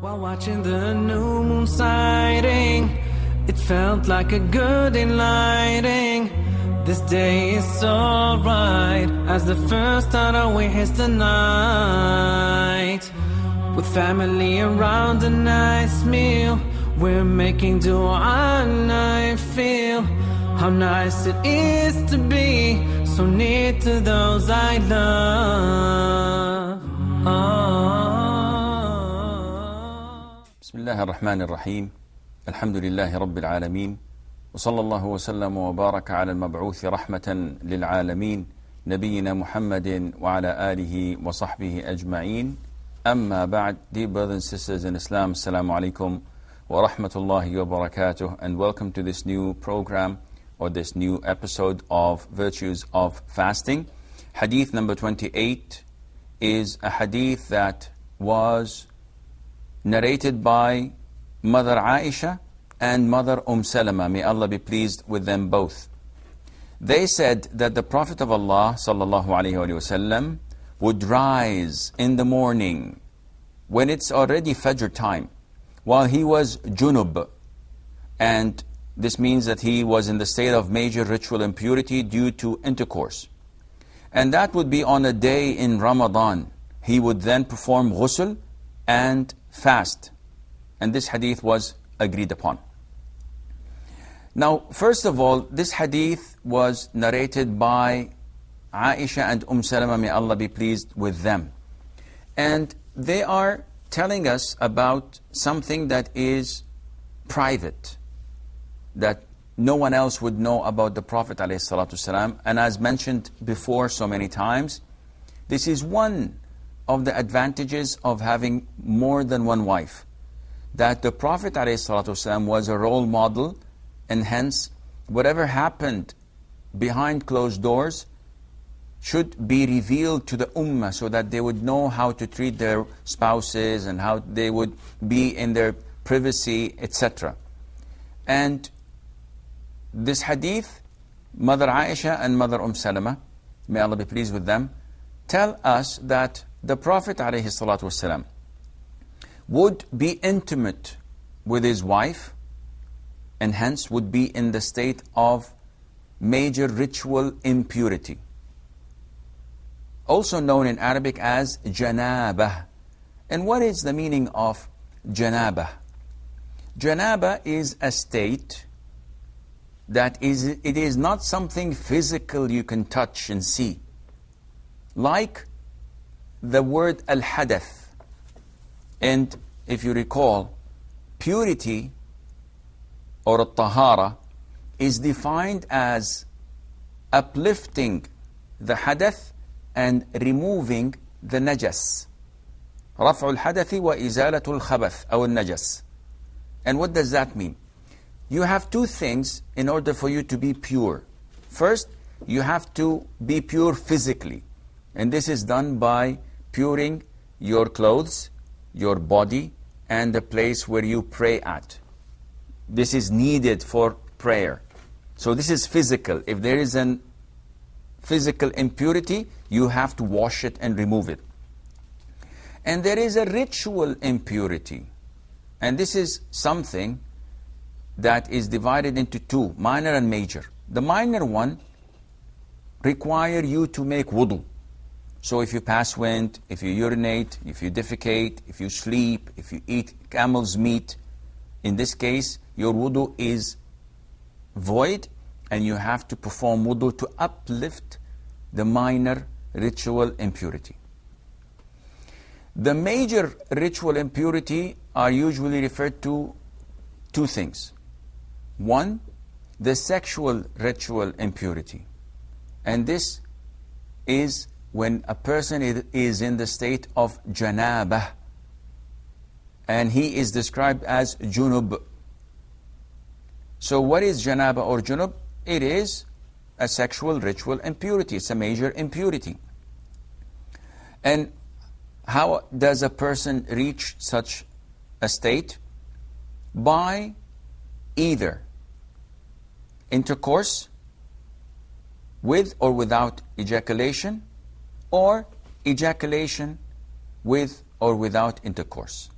While watching the new moon sighting, it felt like a good enlightening. This day is so bright as the first time away hits the night. With family around a nice meal, we're making dua and I feel how nice it is to be so near to those I love. بسم الله الرحمن الرحيم. الحمد لله رب العالمين، وصلى الله وسلم وبارك على المبعوث رحمة للعالمين نبينا محمد وعلى آله وصحبه أجمعين. أما بعد, dear brothers and sisters in Islam, Assalamu alaikum wa rahmatullahi wa barakatuh, and welcome to this new program or this new episode of Virtues of Fasting. Hadith number 28 is a hadith that was narrated by Mother Aisha and Mother Salama. May Allah be pleased with them both. They said that the Prophet of Allah sallallahu alaihi wasallam would rise in the morning when it's already Fajr time while he was junub, and this means that he was in the state of major ritual impurity due to intercourse, and that would be on a day in Ramadan. He would then perform ghusl and fast, and this hadith was agreed upon. Now, first of all, this hadith was narrated by Aisha and Salama, may Allah be pleased with them. And they are telling us about something that is private, that no one else would know about the Prophet ﷺ. And as mentioned before so many times, this is one of the advantages of having more than one wife, that the Prophet ﷺ was a role model, and hence whatever happened behind closed doors should be revealed to the ummah so that they would know how to treat their spouses and how they would be in their privacy, etc. And this hadith, Mother Aisha and Mother Salama, may Allah be pleased with them, tell us that the Prophet ﷺ would be intimate with his wife, and hence would be in the state of major ritual impurity, also known in Arabic as janabah. And what is the meaning of janabah? Janabah is a state that it is not something physical you can touch and see, like the word al-hadath. And if you recall, purity or al-tahara is defined as uplifting the hadath and removing the najas. رفع الحدث وإزالة الخبث أو النجس. And what does that mean? You have two things in order for you to be pure. First, you have to be pure physically, and this is done by puring your clothes, your body, and the place where you pray at. This is needed for prayer. So this is physical. If there is an physical impurity, you have to wash it and remove it. And there is a ritual impurity, and this is something that is divided into two, minor and major. The minor one require you to make wudu. So if you pass wind, if you urinate, if you defecate, if you sleep, if you eat camel's meat, in this case, your wudu is void, and you have to perform wudu to uplift the minor ritual impurity. The major ritual impurity are usually referred to two things. One, the sexual ritual impurity. And this is when a person is in the state of janabah, and he is described as junub. So what is janabah or junub? It is a sexual ritual impurity. It's a major impurity. And how does a person reach such a state? By either intercourse with or without ejaculation, or ejaculation with or without intercourse.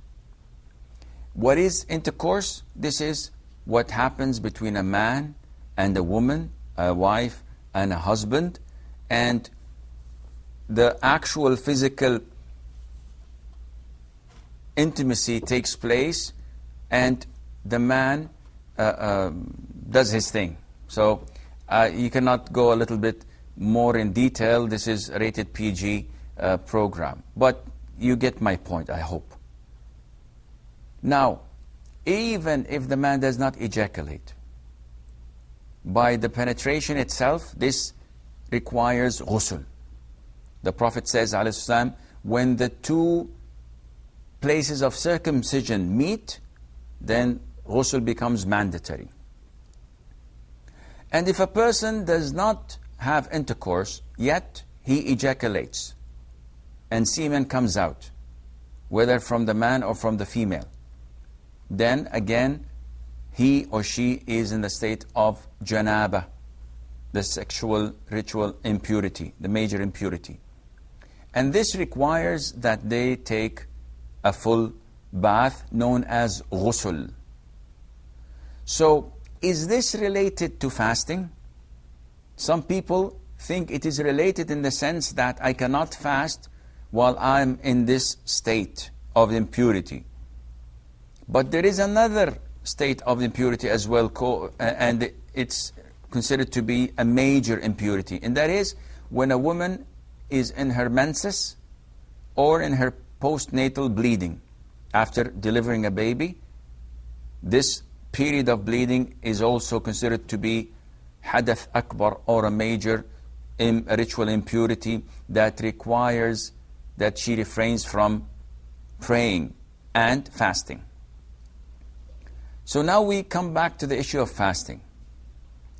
What is intercourse? This is what happens between a man and a woman, a wife and a husband, and the actual physical intimacy takes place, and the man does his thing. So you cannot go a little bit more in detail. This is a rated PG program. But you get my point, I hope. Now, even if the man does not ejaculate, by the penetration itself, this requires ghusl. The Prophet says, alayhi salam, when the two places of circumcision meet, then ghusl becomes mandatory. And if a person does not have intercourse, yet he ejaculates, and semen comes out, whether from the man or from the female, then again, he or she is in the state of janaba, the sexual ritual impurity, the major impurity. And this requires that they take a full bath known as ghusl. So, is this related to fasting? Some people think it is related in the sense that I cannot fast while I'm in this state of impurity. But there is another state of impurity as well, and it's considered to be a major impurity. And that is when a woman is in her menses or in her postnatal bleeding after delivering a baby. This period of bleeding is also considered to be hadath akbar, or a major ritual impurity that requires that she refrains from praying and fasting. So now we come back to the issue of fasting.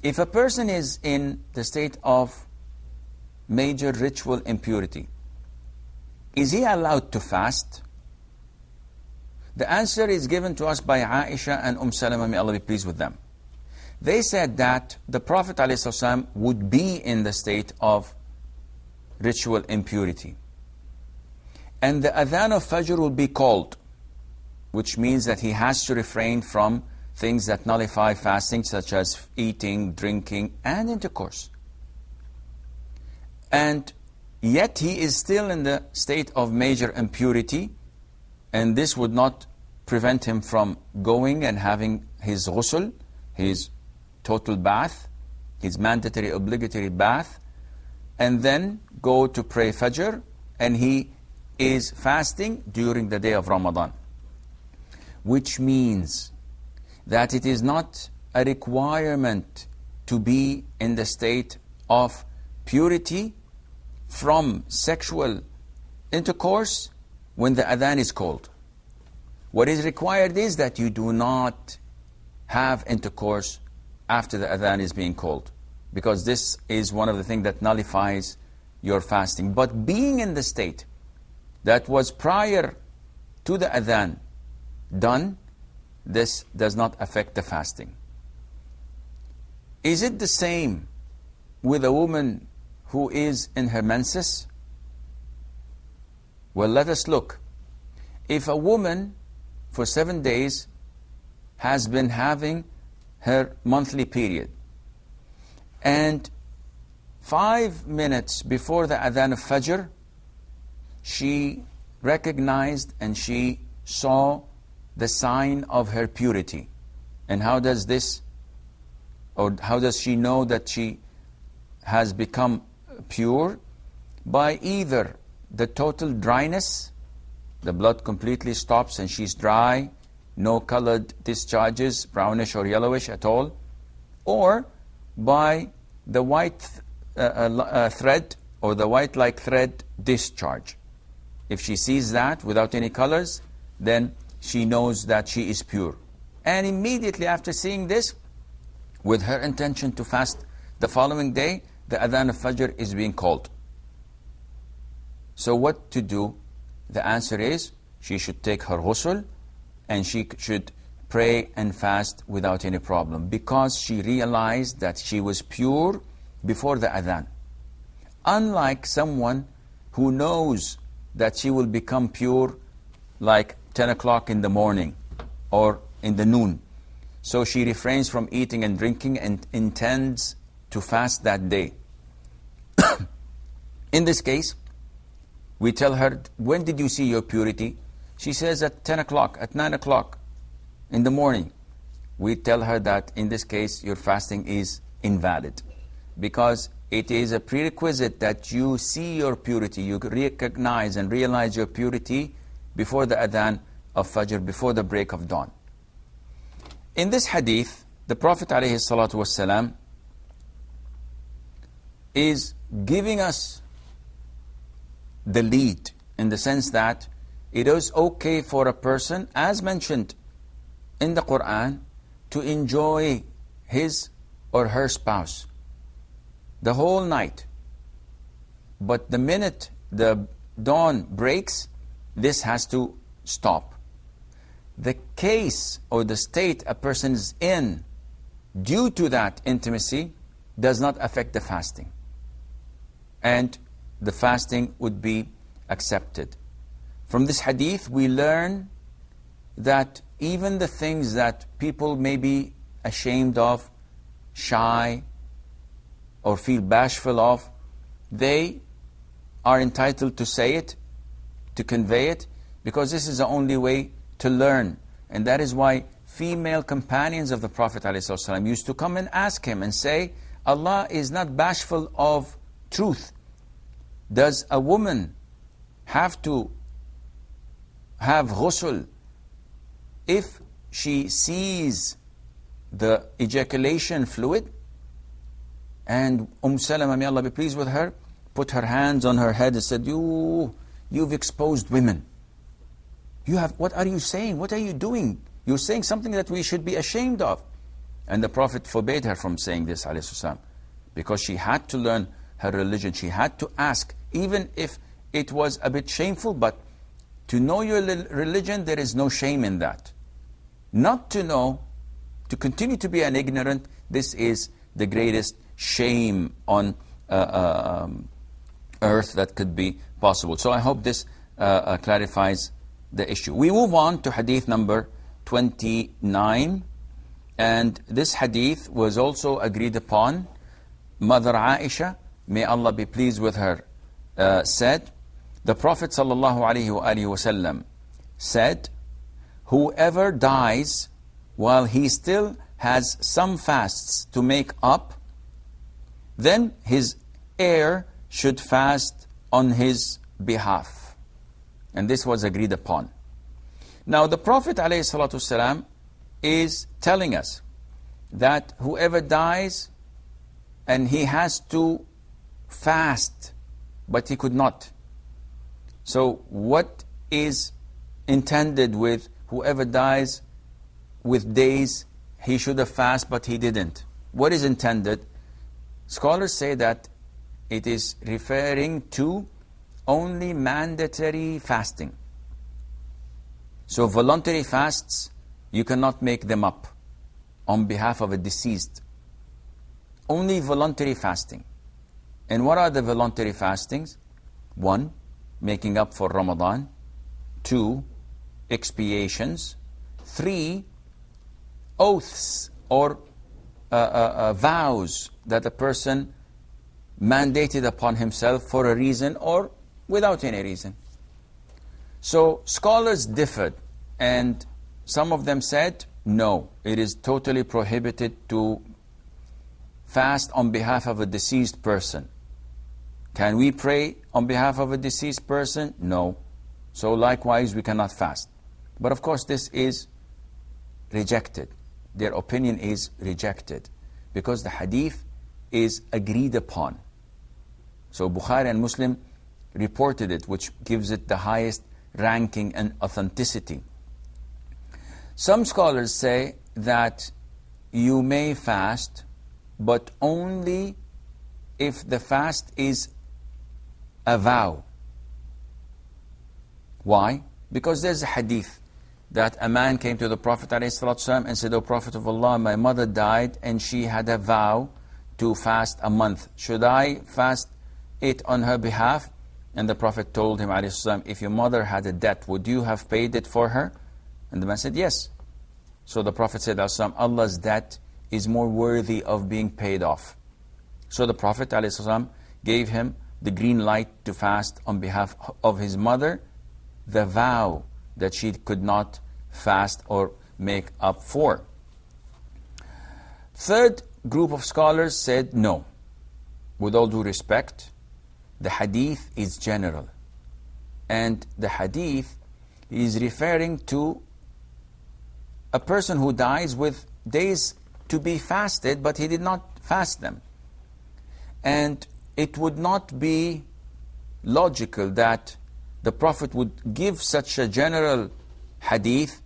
If a person is in the state of major ritual impurity, is he allowed to fast? The answer is given to us by Aisha and Salama, may Allah be pleased with them. They said that the Prophet ﷺ would be in the state of ritual impurity, and the adhan of Fajr will be called, which means that he has to refrain from things that nullify fasting, such as eating, drinking, and intercourse. And yet he is still in the state of major impurity, and this would not prevent him from going and having his ghusl, his total bath, his mandatory obligatory bath, and then go to pray Fajr, and he is fasting during the day of Ramadan. Which means that it is not a requirement to be in the state of purity from sexual intercourse when the adhan is called. What is required is that you do not have intercourse after the adhan is being called, because this is one of the things that nullifies your fasting. But being in the state that was prior to the adhan done, this does not affect the fasting. Is it the same with a woman who is in her menses? Well, let us look. If a woman for 7 days has been having her monthly period, and 5 minutes before the adhan of Fajr, she recognized and she saw the sign of her purity. And how does this, or how does she know that she has become pure? By either the total dryness, the blood completely stops and she's dry, no colored discharges, brownish or yellowish at all, or by the white thread or the white-like thread discharge. If she sees that without any colors, then she knows that she is pure. And immediately after seeing this, with her intention to fast the following day, the adhan of Fajr is being called. So what to do? The answer is, she should take her ghusl, and she should pray and fast without any problem, because she realized that she was pure before the adhan. Unlike someone who knows that she will become pure like 10 o'clock in the morning, or in the noon. So she refrains from eating and drinking and intends to fast that day. In this case, we tell her, when did you see your purity? She says at 10 o'clock, at 9 o'clock in the morning. We tell her that in this case, your fasting is invalid, because it is a prerequisite that you see your purity, you recognize and realize your purity before the adhan of Fajr, before the break of dawn. In this hadith, the Prophet ﷺ is giving us the lead, in the sense that it is okay for a person, as mentioned in the Quran, to enjoy his or her spouse the whole night. But the minute the dawn breaks, this has to stop. The case or the state a person is in due to that intimacy does not affect the fasting, and the fasting would be accepted. From this hadith, we learn that even the things that people may be ashamed of, shy, or feel bashful of, they are entitled to say it, to convey it, because this is the only way to learn. And that is why female companions of the Prophet ﷺ used to come and ask him and say, Allah is not bashful of truth. Does a woman have to have ghusl if she sees the ejaculation fluid? And Salama, may Allah be pleased with her, put her hands on her head and said, you've exposed women. What are you saying? What are you doing? You're saying something that we should be ashamed of. And the Prophet forbade her from saying this, ﷺ, because she had to learn her religion. She had to ask, even if it was a bit shameful, but to know your religion, there is no shame in that. Not to know, to continue to be an ignorant, this is the greatest shame on earth that could be possible. So I hope this clarifies the issue. We move on to hadith number 29, and this hadith was also agreed upon. Mother Aisha, may Allah be pleased with her, said, the Prophet ﷺ said, whoever dies while he still has some fasts to make up, then his heir should fast on his behalf. And this was agreed upon. Now the Prophet ﷺ is telling us that whoever dies and he has to fast, but he could not. So what is intended with whoever dies with days he should have fasted but he didn't? What is intended? Scholars say that it is referring to only mandatory fasting. So voluntary fasts, you cannot make them up on behalf of a deceased. Only voluntary fasting. And what are the voluntary fastings? 1, making up for Ramadan. 2, expiations. 3, oaths or vows that a person mandated upon himself for a reason or without any reason. So scholars differed, and some of them said, no, it is totally prohibited to fast on behalf of a deceased person. Can we pray on behalf of a deceased person? No. So likewise, we cannot fast. But of course, this is rejected. Their opinion is rejected because the hadith is agreed upon. So Bukhari and Muslim reported it, which gives it the highest ranking and authenticity. Some scholars say that you may fast, but only if the fast is a vow. Why? Because there's a hadith that a man came to the Prophet ﷺ and said, O Prophet of Allah, my mother died and she had a vow to fast a month. Should I fast it on her behalf? And the Prophet told him, ﷺ, if your mother had a debt, would you have paid it for her? And the man said, yes. So the Prophet said, Allah's debt is more worthy of being paid off. So the Prophet ﷺ gave him the green light to fast on behalf of his mother, the vow that she could not fast or make up for. Third group of scholars said no. With all due respect, the hadith is general. And the hadith is referring to a person who dies with days to be fasted, but he did not fast them. And it would not be logical that the Prophet would give such a general hadith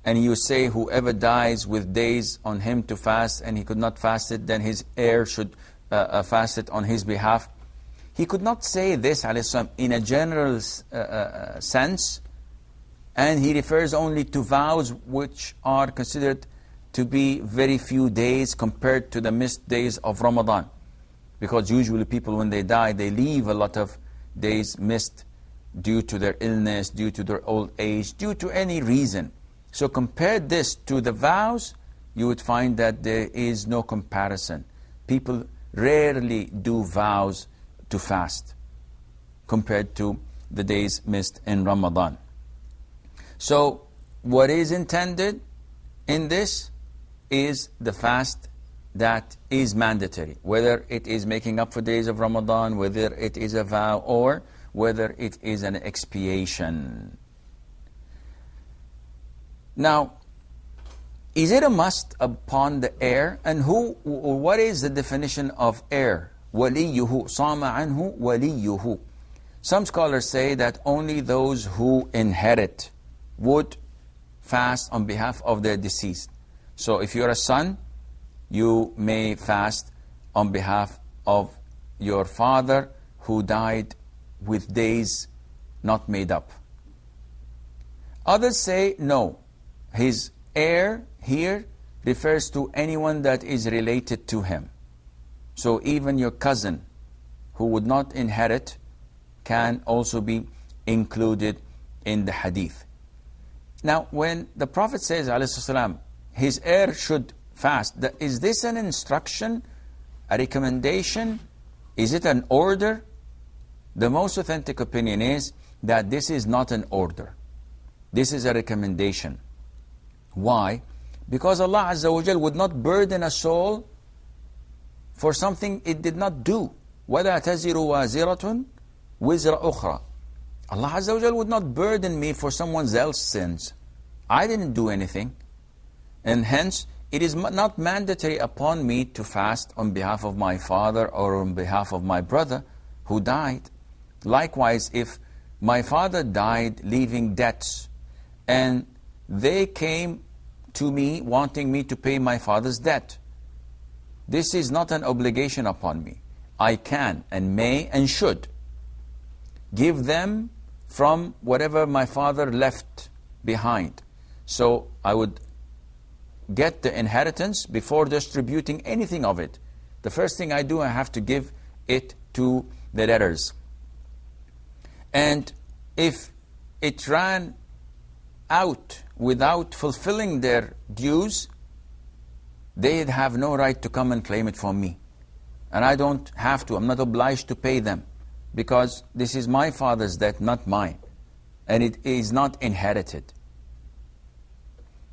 and you say whoever dies with days on him to fast and he could not fast it, then his heir should fast it on his behalf. He could not say this in a general sense, and he refers only to vows which are considered to be very few days compared to the missed days of Ramadan. Because usually people when they die, they leave a lot of days missed due to their illness, due to their old age, due to any reason. So compare this to the vows, you would find that there is no comparison. People rarely do vows to fast compared to the days missed in Ramadan. So what is intended in this is the fast that is mandatory, whether it is making up for days of Ramadan, whether it is a vow, or whether it is an expiation. Now, is it a must upon the heir? And what is the definition of heir? وَلِيُّهُ صَامَ عَنْهُ وَلِيُّهُ. Some scholars say that only those who inherit would fast on behalf of their deceased. So if you're a son, you may fast on behalf of your father who died with days not made up. Others say no. His heir here refers to anyone that is related to him. So even your cousin who would not inherit can also be included in the hadith. Now when the Prophet says ﷺ, his heir should fast, is this an instruction, a recommendation? Is it an order? The most authentic opinion is that this is not an order. This is a recommendation. Why? Because Allah Azza wa Jal would not burden a soul for something it did not do. وَلَا تَزِرُ وَازِرَةٌ وِزْرَ أُخْرَى. Allah Azza wa Jal would not burden me for someone else's sins. I didn't do anything. And hence, it is not mandatory upon me to fast on behalf of my father or on behalf of my brother who died. Likewise, if my father died leaving debts and they came to me wanting me to pay my father's debt, this is not an obligation upon me. I can and may and should give them from whatever my father left behind. So I would get the inheritance before distributing anything of it. The first thing I do, I have to give it to the debtors. And if it ran out without fulfilling their dues, they'd have no right to come and claim it from me. And I don't have to, I'm not obliged to pay them, because this is my father's debt, not mine. And it is not inherited.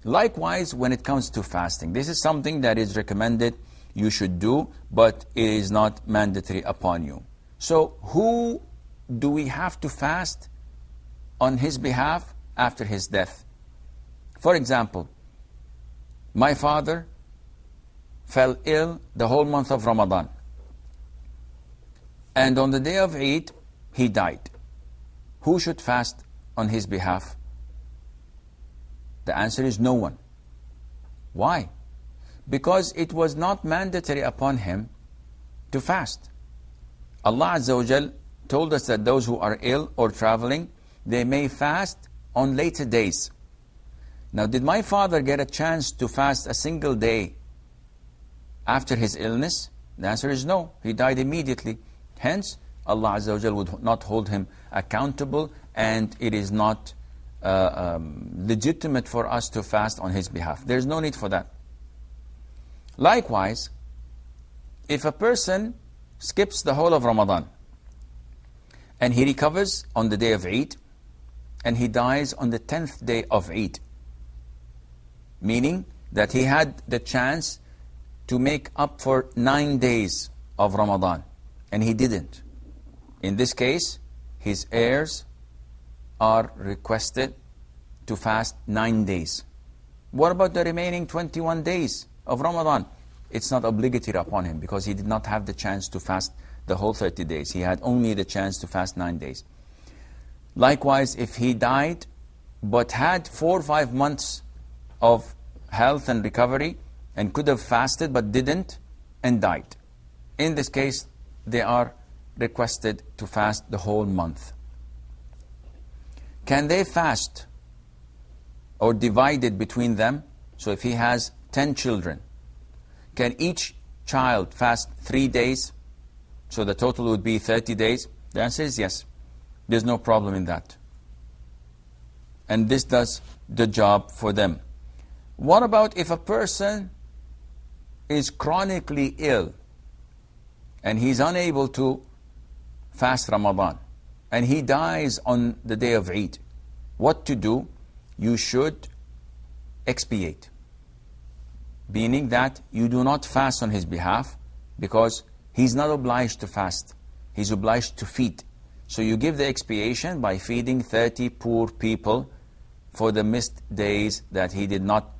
Likewise, when it comes to fasting, this is something that is recommended, you should do, but it is not mandatory upon you. So who do we have to fast on his behalf after his death? For example, my father fell ill the whole month of Ramadan. And on the day of Eid, he died. Who should fast on his behalf? The answer is no one. Why? Because it was not mandatory upon him to fast. Allah Azza wa Jal told us that those who are ill or traveling, they may fast on later days. Now, did my father get a chance to fast a single day after his illness? The answer is no. He died immediately. Hence, Allah Azza wa Jal would not hold him accountable, and it is not legitimate for us to fast on his behalf. There's no need for that. Likewise, if a person skips the whole of Ramadan and he recovers on the day of Eid and he dies on the 10th day of Eid, meaning that he had the chance to make up for 9 days of Ramadan and he didn't. In this case, his heirs are requested to fast 9 days. What about the remaining 21 days of Ramadan? It's not obligatory upon him because he did not have the chance to fast the whole 30 days. He had only the chance to fast 9 days. Likewise, if he died but had 4 or 5 months of health and recovery and could have fasted but didn't and died, in this case, they are requested to fast the whole month. Can they fast or divide it between them? So if he has 10 children, can each child fast 3 days? So the total would be 30 days. The answer is yes. There's no problem in that. And this does the job for them. What about if a person is chronically ill and he's unable to fast Ramadan and he dies on the day of Eid? What to do? You should expiate. Meaning that you do not fast on his behalf because he's not obliged to fast. He's obliged to feed. So you give the expiation by feeding 30 poor people for the missed days that he did not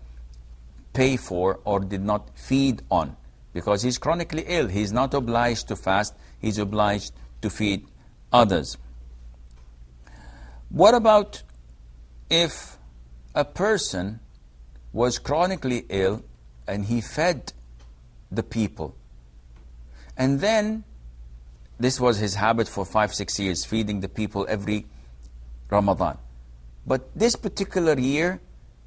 pay for or did not feed on. Because he's chronically ill. He's not obliged to fast. He's obliged to feed others. What about if a person was chronically ill and he fed the people, and then this was his habit for 5-6 years, feeding the people every Ramadan, but this particular year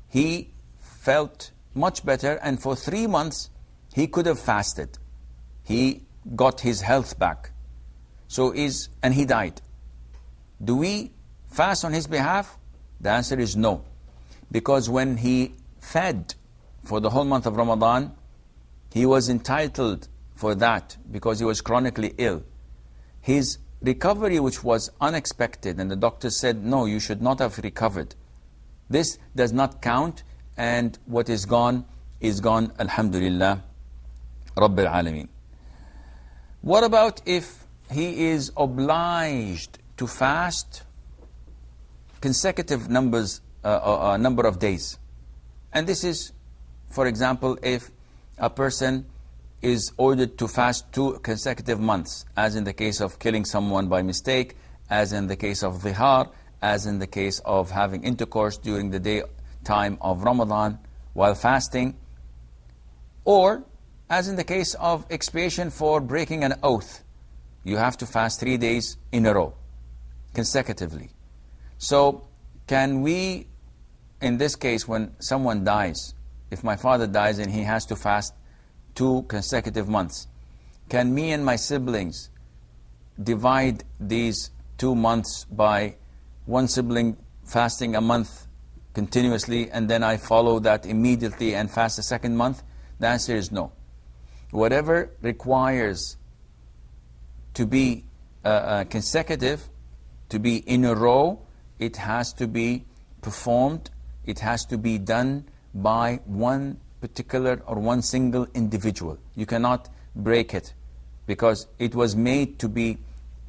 he felt much better and for 3 months he could have fasted, he got his health back, and he died. Do we fast on his behalf? The answer is no, because when he fed for the whole month of Ramadan, he was entitled for that because he was chronically ill. His recovery, which was unexpected, and the doctor said, no, you should not have recovered. This does not count, and what is gone, alhamdulillah, Rabbil Alameen. What about if he is obliged to fast consecutive number of days? And this is, for example, if a person is ordered to fast 2 consecutive months, as in the case of killing someone by mistake, as in the case of dhihar, as in the case of having intercourse during the day time of Ramadan while fasting, or as in the case of expiation for breaking an oath. You have to fast 3 days in a row, consecutively. So, can we, in this case, when someone dies, if my father dies and he has to fast 2 consecutive months, can me and my siblings divide these 2 months by one sibling fasting a month continuously and then I follow that immediately and fast the second month? The answer is no. Whatever requires to be consecutive, to be in a row, it has to be performed, it has to be done by one particular or one single individual. You cannot break it because it was made to be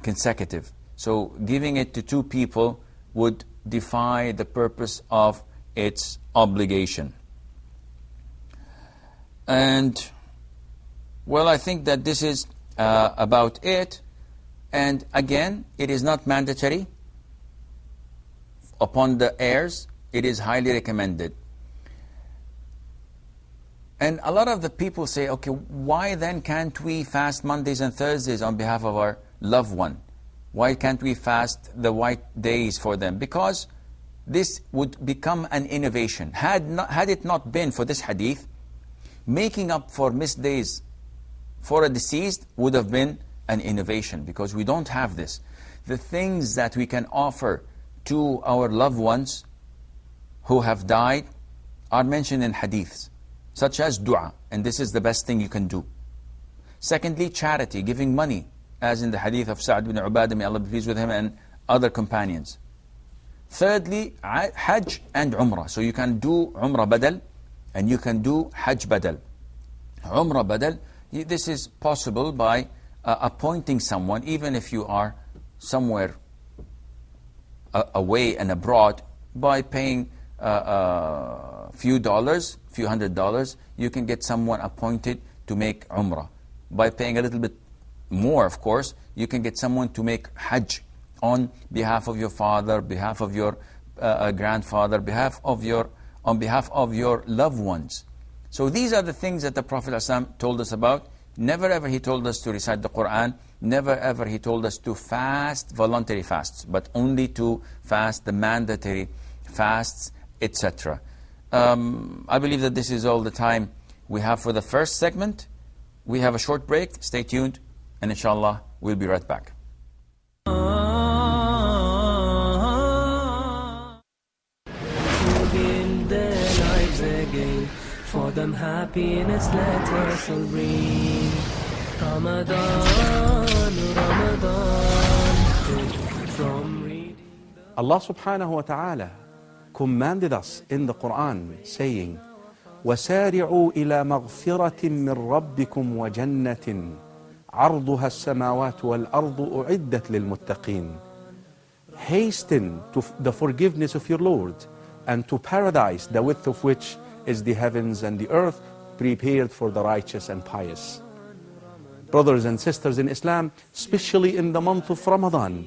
consecutive. So giving it to 2 people would defy the purpose of its obligation. And well, I think that this is about it. And again, it is not mandatory upon the heirs. It is highly recommended. And a lot of the people say, okay, why then can't we fast Mondays and Thursdays on behalf of our loved one? Why can't we fast the white days for them? Because this would become an innovation. Had it not been for this hadith, making up for missed days for a deceased would have been an innovation, because we don't have this. The things that we can offer to our loved ones who have died are mentioned in hadiths, such as dua, and this is the best thing you can do. Secondly, charity, giving money, as in the hadith of Sa'd ibn Ubadah, may Allah be pleased with him, and other companions. Thirdly, Hajj and Umrah. So you can do Umrah badal, and you can do Hajj badal. Umrah badal, this is possible by appointing someone, even if you are somewhere away and abroad, by paying a few dollars, few $100s, you can get someone appointed to make Umrah. By paying a little bit more, of course, you can get someone to make Hajj on behalf of your father, behalf of your grandfather, on behalf of your loved ones. So these are the things that the Prophet ﷺ told us about. Never ever he told us to recite the Quran. Never ever he told us to fast voluntary fasts, but only to fast the mandatory fasts, etc. I believe that this is all the time we have for the first segment. We have a short break. Stay tuned, and inshallah, we'll be right back. For them happiness let us all bring. Ramadan, from reading. Allah subhanahu wa ta'ala commanded us in the Quran saying, وَسَارِعُوا إِلَى مَغْفِرَةٍ مِّن رَبِّكُمْ وَجَنَّةٍ عَرْضُهَا السَّمَاوَاتُ وَالْأَرْضُ أُعِدَّتْ لِلْمُتَّقِينَ. Hasten to the forgiveness of your Lord and to paradise, the width of which is the heavens and the earth, prepared for the righteous and pious. Brothers and sisters in Islam, especially in the month of Ramadan,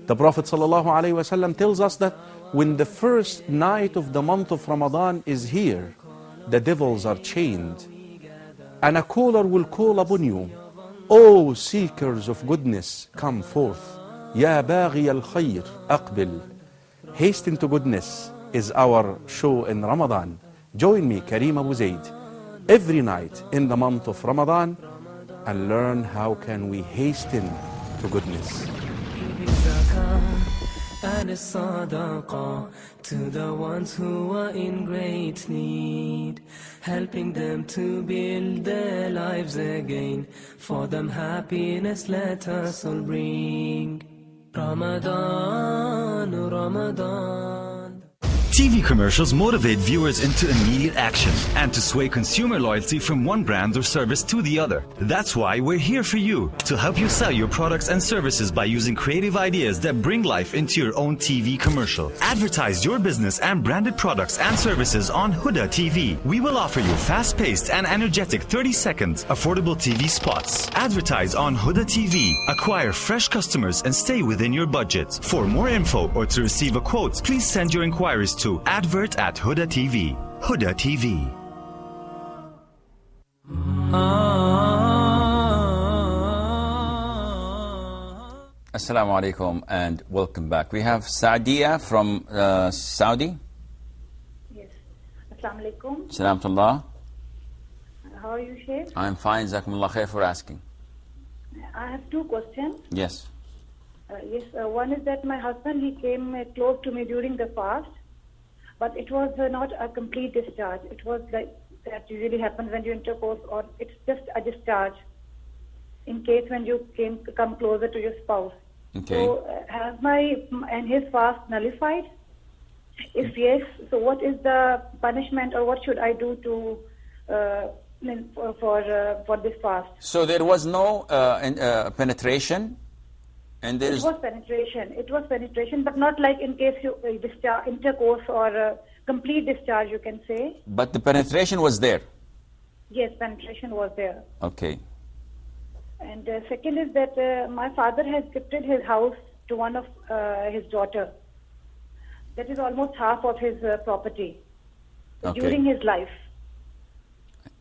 the Prophet ﷺ tells us that when the first night of the month of Ramadan is here, the devils are chained, and a caller will call upon you, O seekers of goodness, come forth. Ya baghi al-khayr, aqbil. Hasten to goodness is our show in Ramadan. Join me, Kareem Abu Zaid, every night in the month of Ramadan and learn how can we hasten to goodness. And a sadaqah to the ones who are in great need, helping them to build their lives again. For them happiness let us all bring. Ramadan, Ramadan. TV commercials motivate viewers into immediate action and to sway consumer loyalty from one brand or service to the other. That's why we're here for you, to help you sell your products and services by using creative ideas that bring life into your own TV commercial. Advertise your business and branded products and services on Huda TV. We will offer you fast-paced and energetic 30-second affordable TV spots. Advertise on Huda TV. Acquire fresh customers and stay within your budget. For more info or to receive a quote, please send your inquiries to advert@Huda TV. Huda TV. Assalamu alaikum and welcome back. We have Saadia from Saudi. Yes. Assalamu alaikum. Salamullah. How are you, Sheikh? I'm fine. Jazakumullah khair for asking. I have two questions. Yes. One is that my husband, he came close to me during the fast, but it was not a complete discharge. It was like that usually happens when you intercourse, or it's just a discharge in case when you come closer to your spouse. Okay. So has his fast nullified? If yes, so what is the punishment, or what should I do to for this fast? So there was no penetration? And It was penetration, but not like in case you intercourse or complete discharge, you can say. But the penetration was there? Yes, penetration was there. Okay. And second is that my father has gifted his house to one of his daughter. That is almost half of his property during his life.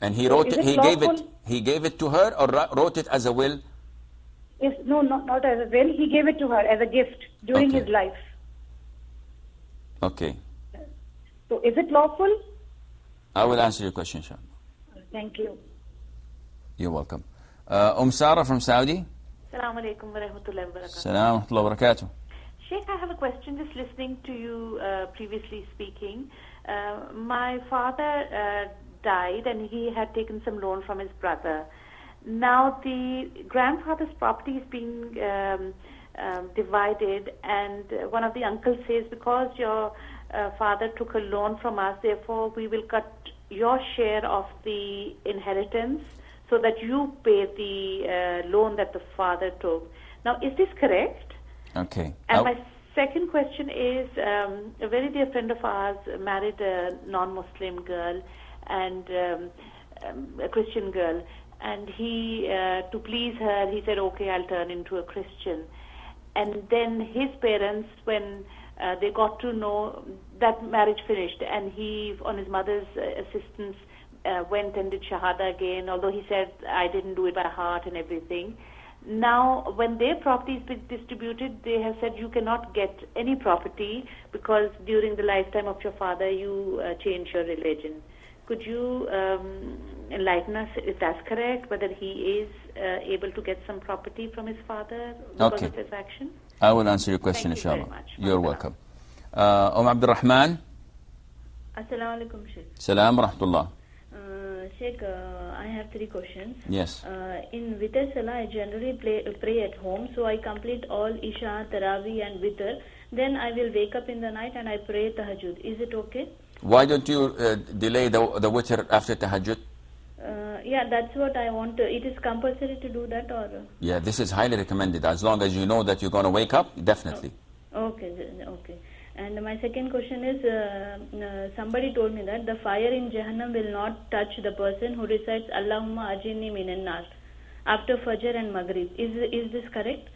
And he gave it to her, or wrote it as a will? Yes, no, not as a will. He gave it to her as a gift during his life. Okay. So is it lawful? I will answer your question, Sean. Thank you. You're welcome. Sarah from Saudi. Assalamu alaikum wa rahmatullahi wa barakatuh. Salam wa rahmatullahi wa barakatuh. Sheikh, I have a question just listening to you previously speaking. My father died and he had taken some loan from his brother. Now the grandfather's property is being divided, and one of the uncles says, because your father took a loan from us, therefore we will cut your share of the inheritance so that you pay the loan that the father took. Now, is this correct? Okay. And my second question is, a very dear friend of ours married a non-Muslim girl and a Christian girl, and he, to please her, he said, okay, I'll turn into a Christian. And then his parents, when they got to know that marriage finished, and he, on his mother's assistance, went and did Shahada again, although he said, I didn't do it by heart and everything. Now, when their property is being distributed, they have said you cannot get any property because during the lifetime of your father, you changed your religion. Could you enlighten us if that's correct, whether he is able to get some property from his father because of his action? I will answer your question, Thank you inshallah. very much. You're welcome. Abdul Rahman. Assalamu alaikum, Sheikh. Salam rahmatullah. Sheikh, I have 3 questions. Yes. In Witr Salah, I generally pray at home, so I complete all Isha, Taraweeh and Witr. Then I will wake up in the night and I pray Tahajjud. Is it okay? Why don't you delay the witr after tahajjud? Yeah, that's what I want. It is compulsory to do that, or? Yeah, this is highly recommended. As long as you know that you're going to wake up, definitely. Okay. And my second question is, somebody told me that the fire in Jahannam will not touch the person who recites Allahumma ajini minan nar after Fajr and Maghrib. Is this correct?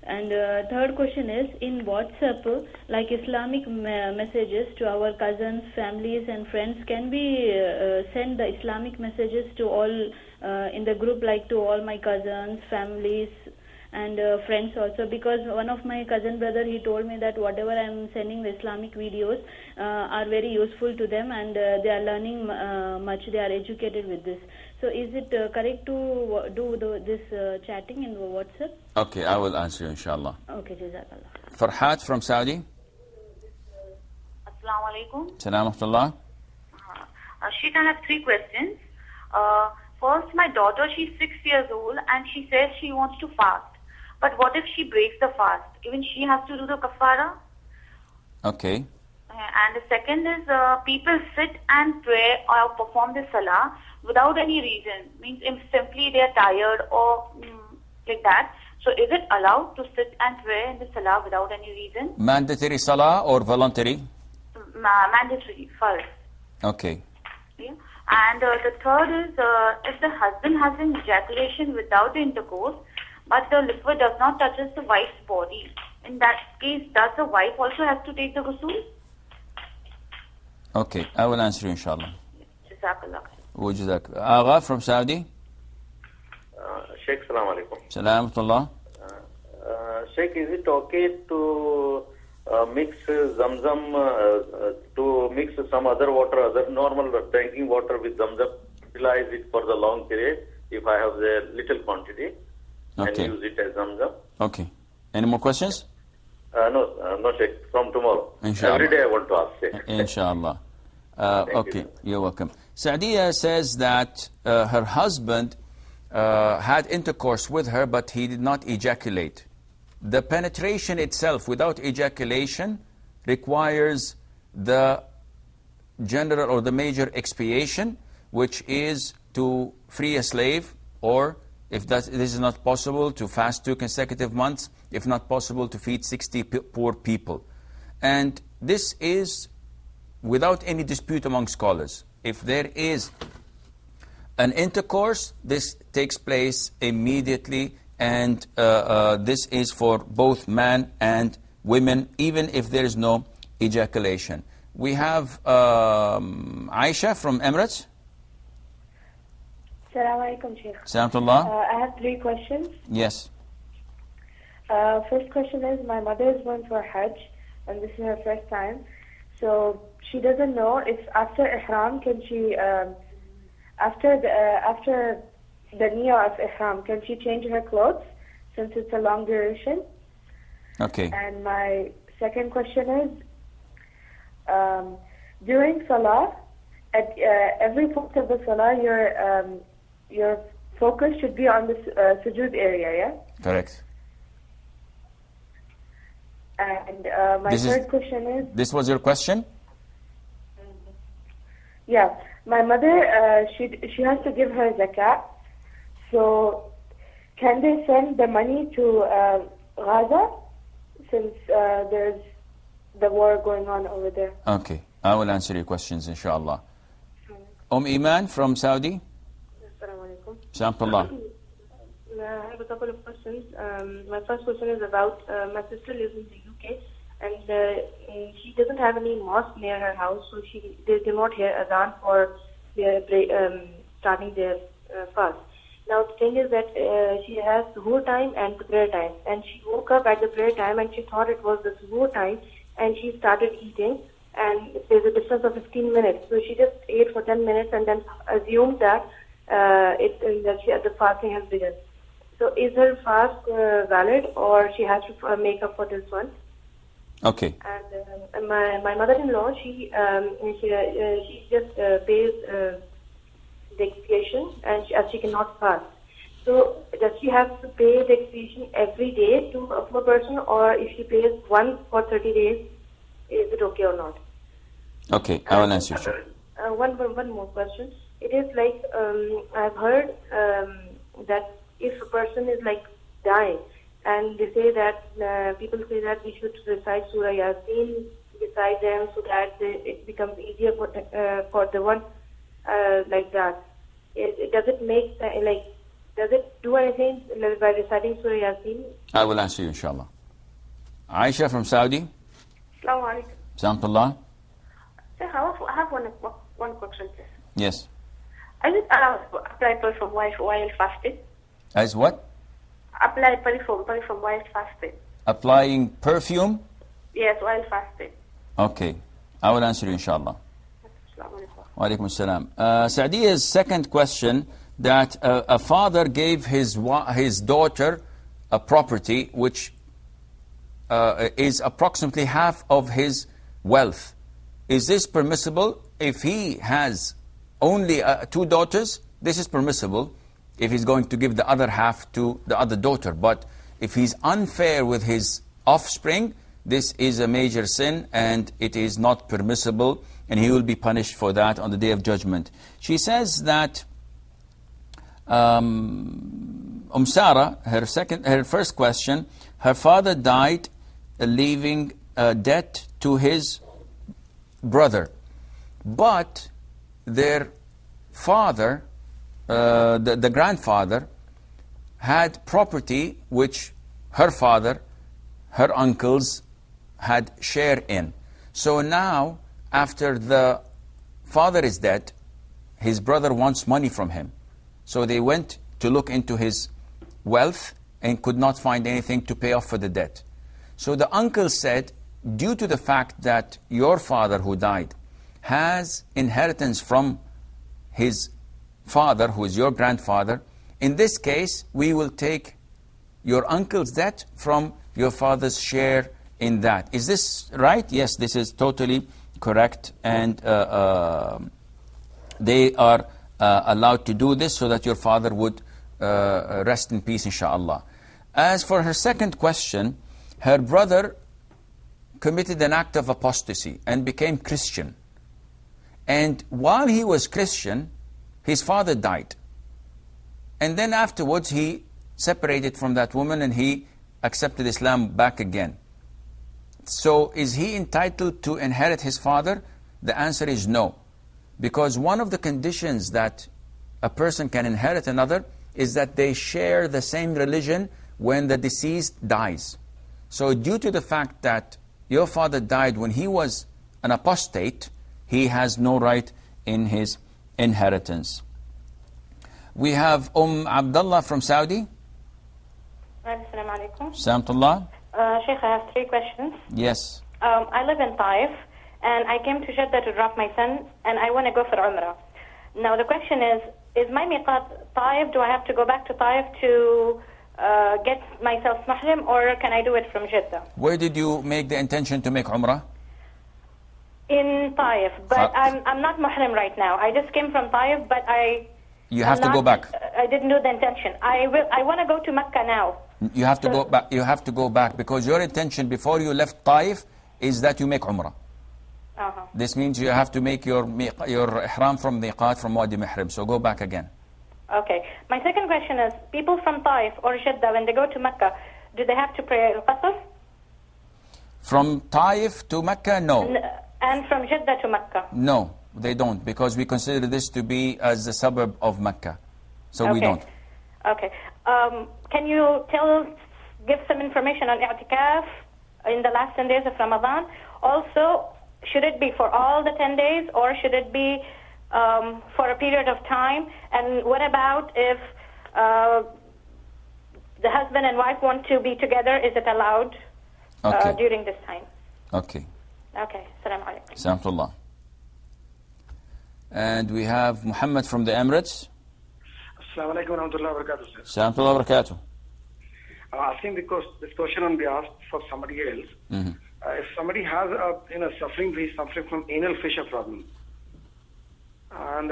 And third question is, in WhatsApp, like Islamic messages to our cousins, families and friends, can we send the Islamic messages to all in the group, like to all my cousins, families and friends also? Because one of my cousin brother, he told me that whatever I am sending the Islamic videos are very useful to them, and they are learning much, they are educated with this. So is it correct to do this chatting in WhatsApp? Okay, I will answer you, inshallah. Okay, Jazakallah. Farhat from Saudi. Assalamu alaikum. Salam rahmatullah. Sheikh, I have 3 questions. First, my daughter, she's 6 years old and she says she wants to fast. But what if she breaks the fast? Even she has to do the kafara? Okay. And the second is, people sit and pray or perform the salah without any reason. Means if simply they are tired or like that. So is it allowed to sit and pray in the salah without any reason? Mandatory salah or voluntary? Mandatory, first. Okay. Yeah. And the third is, if the husband has an ejaculation without the intercourse, but the liquid does not touch the wife's body, in that case, does the wife also have to take the ghusl? Okay, I will answer you, inshallah. Jazakallah. Wajazak. Agha from Saudi. Sheikh, salam alaikum. Salam rahmatullah. Sheikh, is it okay to mix Zamzam, to mix some other water, other normal drinking water with Zamzam, utilize it for the long period if I have the little quantity and use it as Zamzam? Okay. Any more questions? No, Sheikh. From tomorrow. Inshallah. Every day I want to ask, Sheikh. Inshallah. Okay, you're welcome. Sadia says that her husband had intercourse with her, but he did not ejaculate. The penetration itself without ejaculation requires the general or the major expiation, which is to free a slave, or if this is not possible, to fast 2 consecutive months, if not possible, to feed 60 poor people. And this is without any dispute among scholars. If there is an intercourse, this takes place immediately, and this is for both man and women, even if there is no ejaculation. We have Aisha from Emirates. Assalamu alaikum, Sheikh. Salamullah. I have 3 questions. Yes. First question is, my mother is going for Hajj, and this is her first time. So she doesn't know if after Ihram, can she, after the niyyah of Ihram, can she change her clothes since it's a long duration? Okay. And my second question is, during Salah, at every point of the Salah, your focus should be on the sujood area, yeah? Correct. And my third question is... This was your question? Yeah. My mother, she has to give her zakat. So, can they send the money to Gaza, since there's the war going on over there? Okay. I will answer your questions, inshallah. Iman from Saudi. Assalamu alaikum. Salamullah. I have a couple of questions. My first question is about my sister lives in the UK, and she doesn't have any mosque near her house, so they do not hear adhan for starting their fast. Now the thing is that she has suhoor time and the prayer time, and she woke up at the prayer time and she thought it was the suhoor time, and she started eating, and there's a difference of 15 minutes, so she just ate for 10 minutes and then assumed that the fasting has begun. So is her fast valid, or she has to make up for this one? Okay. And my mother-in-law, she just pays the expiation, and she cannot fast. So does she have to pay the expiation every day to a person, or if she pays once for 30 days, is it okay or not? Okay, I will answer you. One more question. It is like I've heard that if a person is like dying, and they say that people say that we should recite Surah Yasin beside them so that it becomes easier for the one like that. Does it make does it do anything by reciting Surah Yasin? I will answer you, inshallah. Aisha from Saudi. Assalamu alaikum. Salamullah. I have one question, please. Yes. Is it allowed to apply perfume while fasting? As what? Apply perfume while fasting. Applying perfume? Yes, while fasting. Okay. I will answer you, inshallah. Assalamu alaikum. Wa alaikum assalam. Saadiya's second question, that a father gave his daughter a property which is approximately half of his wealth. Is this permissible? If he has only 2 daughters, this is permissible if he's going to give the other half to the other daughter. But if he's unfair with his offspring, this is a major sin and it is not permissible, and he will be punished for that on the Day of Judgment. She says that Sarah, her first question, her father died leaving a debt to his brother, but their father, the grandfather, had property which her father, her uncles had share in. So now, after the father is dead, his brother wants money from him. So they went to look into his wealth and could not find anything to pay off for the debt. So the uncle said, due to the fact that your father who died has inheritance from his father, who is your grandfather, in this case, we will take your uncle's debt from your father's share in that. Is this right? Yes, this is totally correct, and they are allowed to do this so that your father would rest in peace, inshallah. As for her second question, her brother committed an act of apostasy and became Christian. And while he was Christian, his father died. And then afterwards he separated from that woman and he accepted Islam back again. So is he entitled to inherit his father? The answer is no. Because one of the conditions that a person can inherit another is that they share the same religion when the deceased dies. So due to the fact that your father died when he was an apostate, he has no right in his inheritance. We have Abdullah from Saudi. Assalamu alaikum. Salamullah. Sheikh, I have 3 questions. Yes. I live in Taif, and I came to Jeddah to drop my son, and I want to go for Umrah. Now the question is my miqat Taif? Do I have to go back to Taif to get myself mahram, or can I do it from Jeddah? Where did you make the intention to make Umrah? In Taif, but I'm not mahram right now. I just came from Taif, but you have to go back. I didn't do the intention. I want to go to Mecca now. You have to go back. You have to go back because your intention before you left Taif is that you make Umrah. This means you have to make your ihram from miqat from Wadi Mahrim. So go back again. Okay. My second question is: people from Taif or Jeddah, when they go to Mecca, do they have to pray al-Qasr? From Taif to Mecca, no. And from Jeddah to Mecca? No, they don't, because we consider this to be as a suburb of Mecca. So we don't. Okay. Can you give some information on i'tikaf in the last 10 days of Ramadan? Also, should it be for all the 10 days or should it be for a period of time? And what about if the husband and wife want to be together? Is it allowed during this time? Okay. Okay. Assalamu alaikum. Assalamualaikum. And we have Muhammad from the Emirates. Assalamu alaikum wa rahmatullahi wa barakatuh, sir. Assalamualaikum wa barakatuh. I think because this question will be asked for somebody else. If somebody has he's suffering from anal fissure problem, and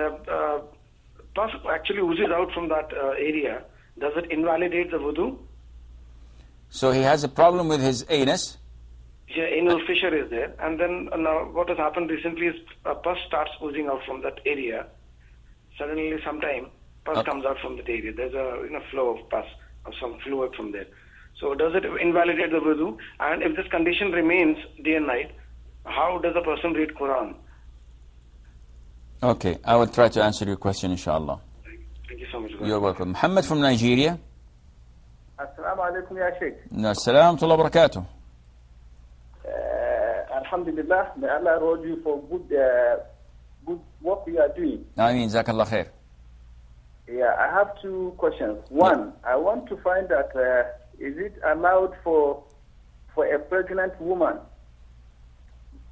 pus actually oozes out from that area, does it invalidate the wudu? So he has a problem with his anus. Yeah, anal fissure is there, and then now what has happened recently is pus starts oozing out from that area. Suddenly, sometime pus comes out from that area. There's a flow of pus or some fluid from there. So does it invalidate the wudu? And if this condition remains day and night, how does a person read Quran? Okay, I will try to answer your question, inshallah. Thank you so much. You're welcome. Muhammad from Nigeria. Assalamu alaikum ya Sheikh. Assalamu alaikum wa barakatuh. Alhamdulillah, may Allah reward you for good work you are doing. Ameen, Jazakallah khair. Yeah, I have two questions. One, I want to find out, is it allowed for a pregnant woman,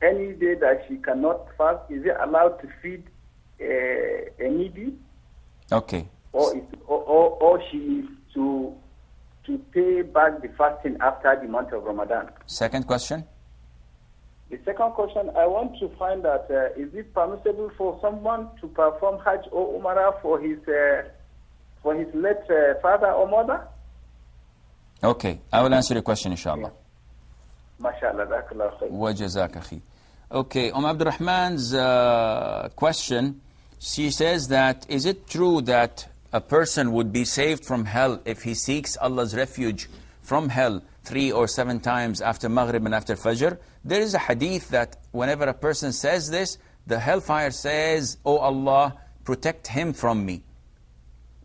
any day that she cannot fast, is it allowed to feed a needy? Okay. Or she needs to pay back the fasting after the month of Ramadan? Second question. The second question, I want to find out, is it permissible for someone to perform Hajj or Umrah for his late father or mother? Okay, I will answer your question, inshallah. MashaAllah, Barakallahu khair. Wa jazaka khair. Okay, Abdurrahman's question, she says that, is it true that a person would be saved from hell if he seeks Allah's refuge from hell 3 or 7 times after Maghrib and after Fajr? There is a hadith that whenever a person says this, the hellfire says, "Oh Allah, protect him from me."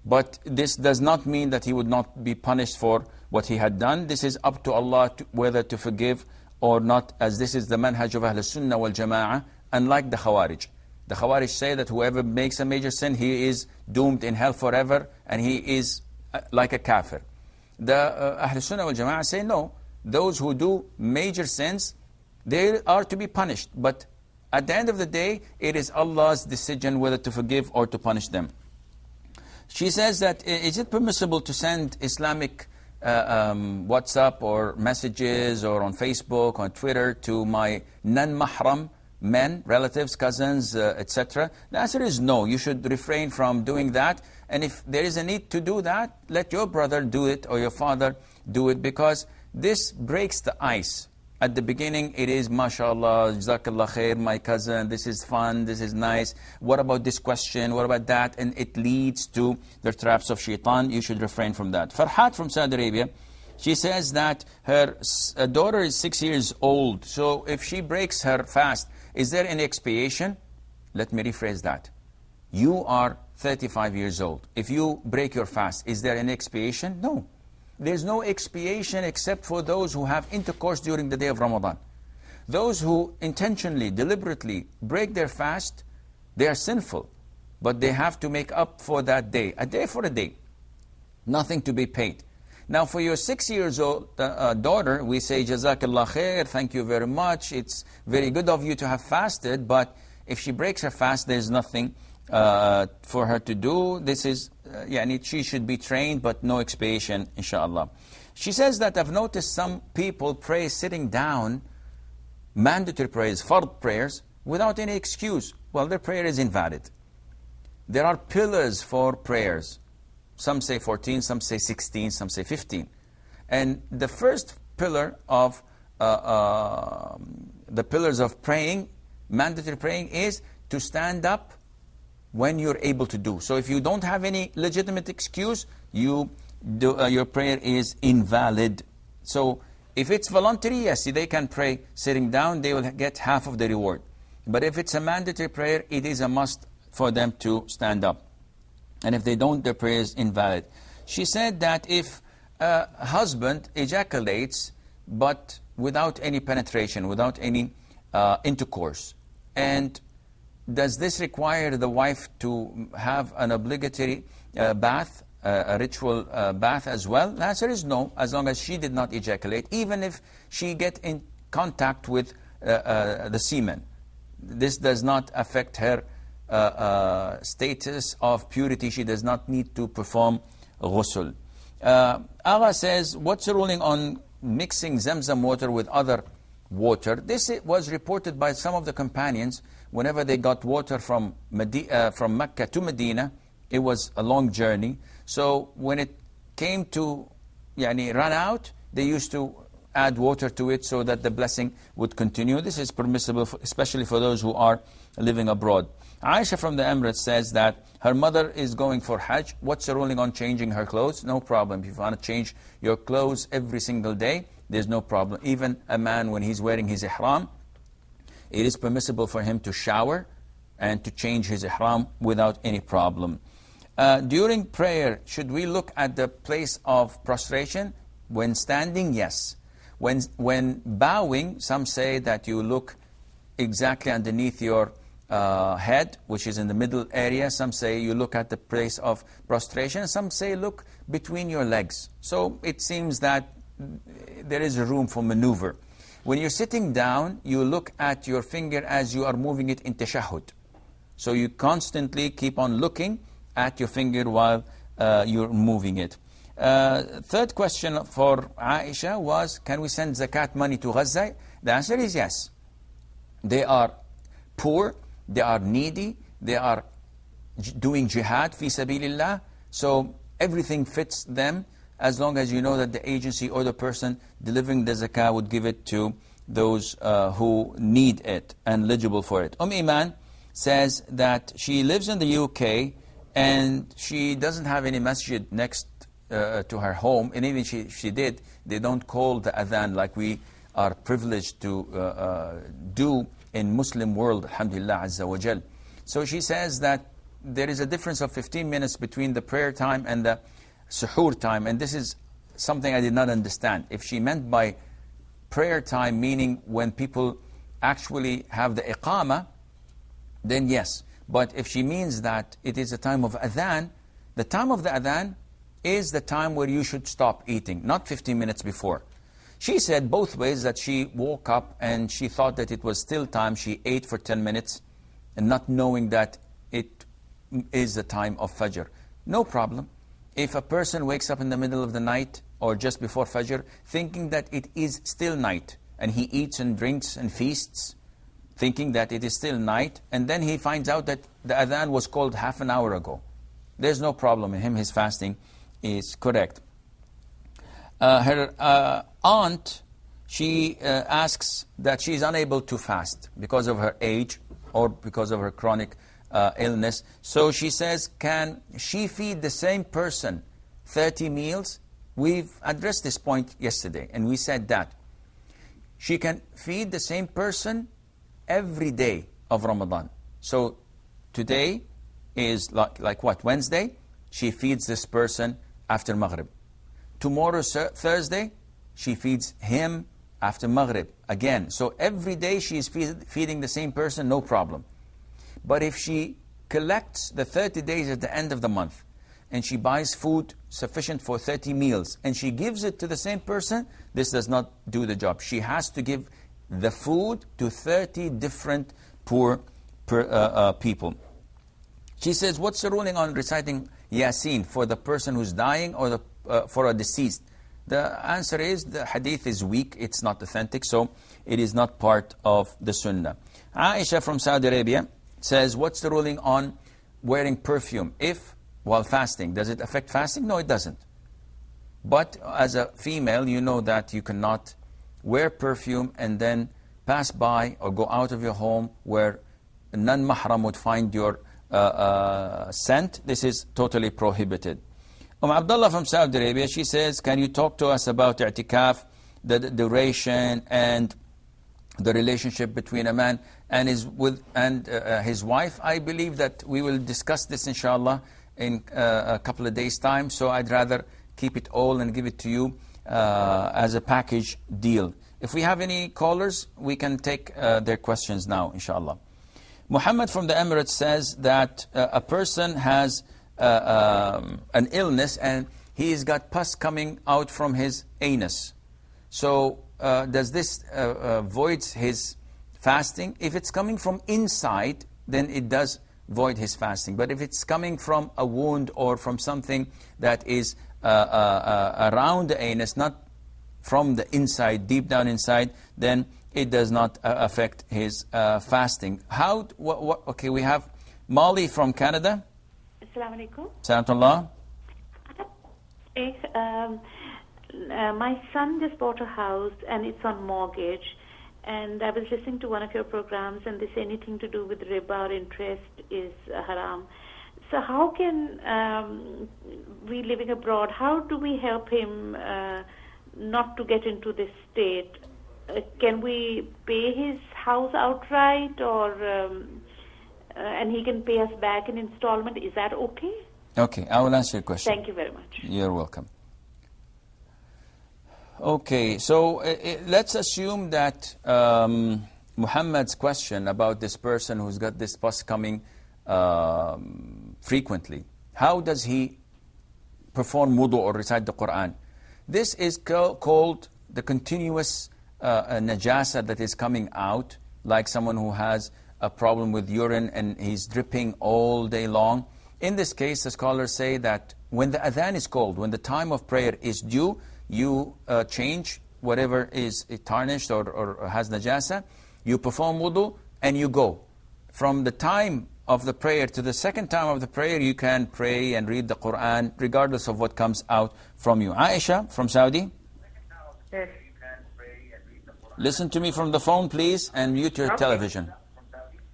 But this does not mean that he would not be punished for what he had done. This is up to Allah whether to forgive or not, as this is the manhaj of Ahl Sunnah wal Jama'ah, unlike the Khawarij. The Khawarij say that whoever makes a major sin, he is doomed in hell forever, and he is like a kafir. The Ahl Sunnah wal Jama'ah say no, those who do major sins, they are to be punished. But at the end of the day, it is Allah's decision whether to forgive or to punish them. She says that, is it permissible to send Islamic WhatsApp or messages or on Facebook, on Twitter to my non-mahram men, relatives, cousins, etc.? The answer is no. You should refrain from doing that. And if there is a need to do that, let your brother do it or your father do it, because this breaks the ice. At the beginning, it is, mashallah, jazakallah khair, my cousin, this is fun, this is nice. What about this question? What about that? And it leads to the traps of shaitan. You should refrain from that. Farhat from Saudi Arabia, she says that her daughter is 6 years old. So if she breaks her fast, is there any expiation? Let me rephrase that. You are 35 years old. If you break your fast, is there any expiation? No. There's no expiation except for those who have intercourse during the day of Ramadan. Those who intentionally, deliberately break their fast, they are sinful. But they have to make up for that day. A day for a day. Nothing to be paid. Now for your 6 years old daughter, we say, Jazakallah khair, thank you very much. It's very good of you to have fasted, but if she breaks her fast, there's nothing for her to do. This is she should be trained, but no expiation, inshallah. She says that I've noticed some people pray sitting down, mandatory prayers, fard prayers, without any excuse. Well, their prayer is invalid. There are pillars for prayers. Some say 14, some say 16, some say 15. And the first pillar of the pillars of praying, mandatory praying, is to stand up when you're able to do. So if you don't have any legitimate excuse, your prayer is invalid. So if it's voluntary, yes, they can pray sitting down, they will get half of the reward. But if it's a mandatory prayer, it is a must for them to stand up. And if they don't, their prayer is invalid. She said that if a husband ejaculates, but without any penetration, without any intercourse, and does this require the wife to have an obligatory bath, a ritual bath as well? The answer is no, as long as she did not ejaculate, even if she get in contact with the semen. This does not affect her status of purity. She does not need to perform ghusl. Agha says, what's the ruling on mixing Zamzam water with other water? This was reported by some of the companions. Whenever they got water from Mecca to Medina, it was a long journey. So when it came to run out, they used to add water to it so that the blessing would continue. This is permissible, especially for those who are living abroad. Aisha from the Emirates says that her mother is going for Hajj. What's the ruling on changing her clothes? No problem. If you want to change your clothes every single day, there's no problem. Even a man, when he's wearing his ihram, it is permissible for him to shower and to change his ihram without any problem. During prayer, should we look at the place of prostration? When standing, yes. When bowing, some say that you look exactly underneath your head, which is in the middle area. Some say you look at the place of prostration. Some say look between your legs. So it seems that there is a room for maneuver. When you're sitting down, you look at your finger as you are moving it in tashahhud. So you constantly keep on looking at your finger while you're moving it. Third question for Aisha was, can we send zakat money to Gaza? The answer is yes. They are poor, they are needy, they are doing jihad fi sabilillah, so everything fits them, as long as you know that the agency or the person delivering the zakah would give it to those who need it and eligible for it. Iman says that she lives in the UK and she doesn't have any masjid next to her home, and even if she did, they don't call the adhan like we are privileged to do in Muslim world, alhamdulillah azza wa jal. So she says that there is a difference of 15 minutes between the prayer time and the suhoor time, and this is something I did not understand. If she meant by prayer time meaning when people actually have the iqamah, then yes. But if she means that it is a time of adhan, the time of the adhan is the time where you should stop eating, not 15 minutes before. She said both ways, that she woke up and she thought that it was still time. She ate for 10 minutes and not knowing that it is the time of Fajr. No problem. If a person wakes up in the middle of the night or just before Fajr thinking that it is still night, and he eats and drinks and feasts thinking that it is still night, and then he finds out that the adhan was called half an hour ago, there's no problem in him. His fasting is correct. Her aunt, she asks that she is unable to fast because of her age or because of her chronic illness. So she says, can she feed the same person 30 meals? We've addressed this point yesterday, and we said that she can feed the same person every day of Ramadan. So today is like what, Wednesday? She feeds this person after Maghrib. Tomorrow, Thursday, she feeds him after Maghrib again. So every day she is feeding the same person, no problem. But if she collects the 30 days at the end of the month, and she buys food sufficient for 30 meals, and she gives it to the same person, this does not do the job. She has to give the food to 30 different poor people. She says, what's the ruling on reciting Yasin for the person who's dying or for a deceased? The answer is the hadith is weak, it's not authentic, so it is not part of the sunnah. Aisha from Saudi Arabia says, what's the ruling on wearing perfume while fasting? Does it affect fasting? No, it doesn't. But as a female, you know that you cannot wear perfume and then pass by or go out of your home where a non-mahram would find your scent. This is totally prohibited. Abdullah from Saudi Arabia, she says, can you talk to us about i'tikaf, the duration and the relationship between a man and his wife? I believe that we will discuss this inshallah in a couple of days' time, so I'd rather keep it all and give it to you as a package deal. If we have any callers, we can take their questions now, inshallah. Muhammad from the Emirates says that a person has an illness and he's got pus coming out from his anus. So does this void his fasting? If it's coming from inside, then it does void his fasting. But if it's coming from a wound or from something that is around the anus, not from the inside, deep down inside, then it does not affect his fasting. Okay, we have Molly from Canada. Assalamu alaikum. Salatullah. My son just bought a house and it's on mortgage. And I was listening to one of your programs and they say anything to do with riba or interest is haram. So how can we living abroad, how do we help him not to get into this state? Can we pay his house outright or and he can pay us back in installment? Is that okay? Okay, I will answer your question. Thank you very much. You're welcome. Okay, so let's assume that Muhammad's question about this person who's got this pus coming frequently, how does he perform wudu or recite the Quran? This is called the continuous najasa that is coming out, like someone who has a problem with urine and he's dripping all day long. In this case, the scholars say that when the adhan is called, when the time of prayer is due, you change whatever is tarnished or has najasa, you perform wudu and you go. From the time of the prayer to the second time of the prayer, you can pray and read the Quran regardless of what comes out from you. Aisha from Saudi. Yes. Listen to me from the phone, please, and mute your television.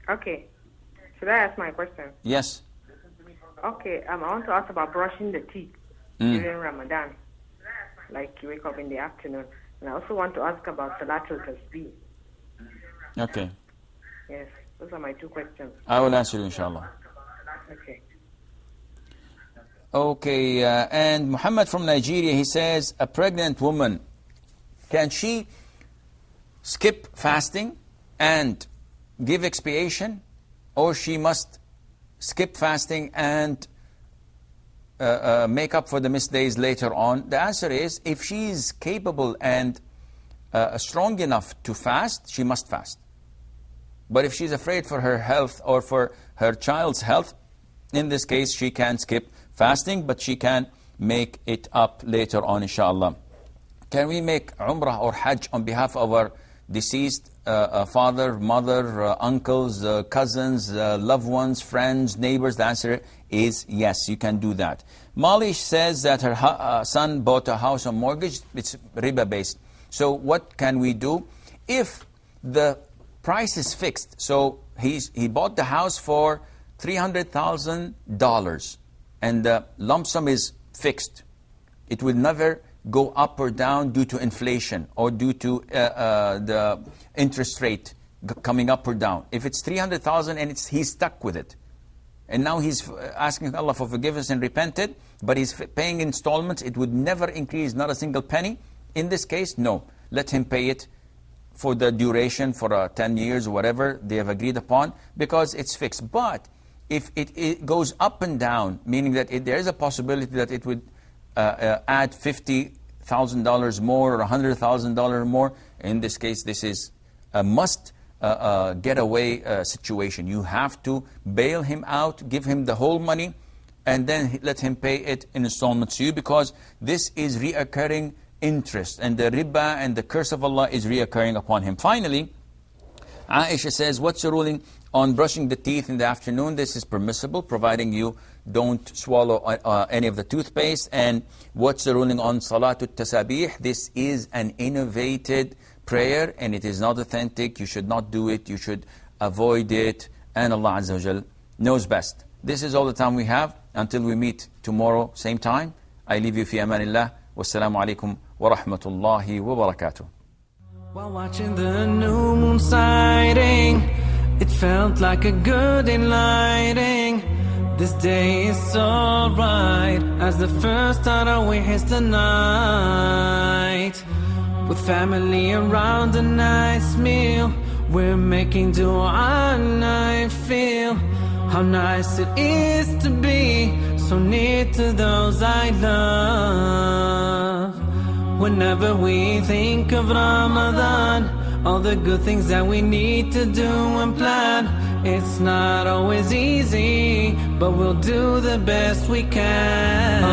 Okay. Should I ask my question? Yes. Okay, I want to ask about brushing the teeth during Ramadan. Like you wake up in the afternoon. And I also want to ask about Salatul Tasbih. Okay. Yes, those are my two questions. I will answer you, inshallah. Okay. Okay, and Muhammad from Nigeria, he says, a pregnant woman, can she skip fasting and give expiation, or she must skip fasting and make up for the missed days later on? The answer is, if she is capable and strong enough to fast, she must fast. But if she's afraid for her health or for her child's health, in this case, she can skip fasting, but she can make it up later on, inshallah. Can we make Umrah or Hajj on behalf of our deceased father, mother, uncles, cousins, loved ones, friends, neighbors? The answer is yes, you can do that. Molly says that her son bought a house on mortgage. It's riba based. So what can we do? If the price is fixed, so he bought the house for $300,000 and the lump sum is fixed, it will never go up or down due to inflation or due to the interest rate coming up or down. If it's $300,000 and he's stuck with it, and now he's asking Allah for forgiveness and repented, but he's paying installments, it would never increase, not a single penny. In this case, no. Let him pay it for the duration, for 10 years or whatever they have agreed upon, because it's fixed. But if it goes up and down, meaning that there is a possibility that it would add $50,000 more or $100,000 more, in this case, this is a must getaway situation. You have to bail him out, give him the whole money, and then let him pay it in installments to you, because this is reoccurring interest, and the riba and the curse of Allah is reoccurring upon him. Finally, Aisha says, what's the ruling on brushing the teeth in the afternoon? This is permissible, providing you don't swallow any of the toothpaste. And what's the ruling on Salatul Tasabih? This is an innovated prayer, and it is not authentic. You should not do it. You should avoid it. And Allah Azza wa Jal knows best. This is all the time we have. Until we meet tomorrow, same time, I leave you fi amanillah. Wassalamu alaikum wa rahmatullahi wa barakatuh. While watching the new moon sighting, it felt like a good enlightening. This day is so bright as the first Tarawih is tonight. With family around a nice meal, we're making dua and I feel how nice it is to be so near to those I love. Whenever we think of Ramadan, all the good things that we need to do and plan, it's not always easy, but we'll do the best we can.